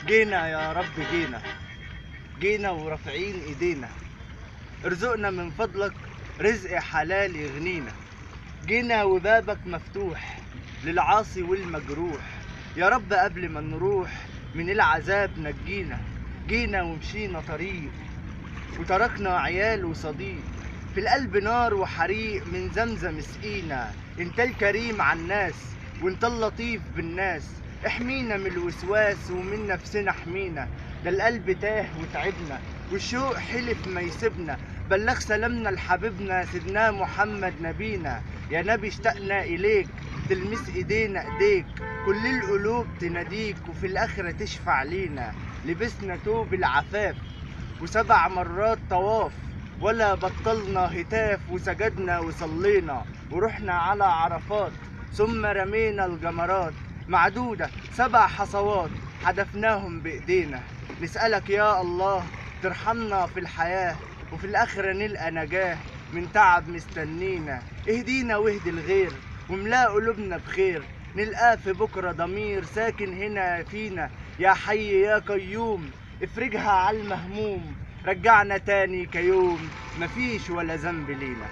جينا يا رب جينا، جينا ورافعين ايدينا، ارزقنا من فضلك رزق حلال يغنينا. جينا وبابك مفتوح للعاصي والمجروح، يا رب قبل ما نروح من العذاب نجينا. جينا ومشينا طريق وتركنا عيال وصديق، في القلب نار وحريق من زمزم سقينا. انت الكريم عالناس وانت اللطيف بالناس، احمينا من الوسواس ومن نفسنا احمينا. ده القلب تاه وتعبنا والشوق حلف ما يسيبنا، بلغ سلامنا لحبيبنا سيدنا محمد نبينا. يا نبي اشتقنا اليك تلمس ايدينا ايديك، كل القلوب تناديك وفي الاخرة تشفع لينا. لبسنا توب العفاف وسبع مرات طواف، ولا بطلنا هتاف وسجدنا وصلينا. ورحنا على عرفات ثم رمينا الجمرات، معدودة 7 حصوات حدفناهم بإيدينا. نسألك يا الله ترحمنا في الحياة وفي الآخرة نلقى نجاة من تعب مستنينا. اهدينا واهدي الغير واملأ قلوبنا بخير، نلقاه في بكرة ضمير ساكن هنا فينا. يا حي يا قيوم افرجها على المهموم، رجعنا تاني كيوم مفيش ولا ذنب لينا.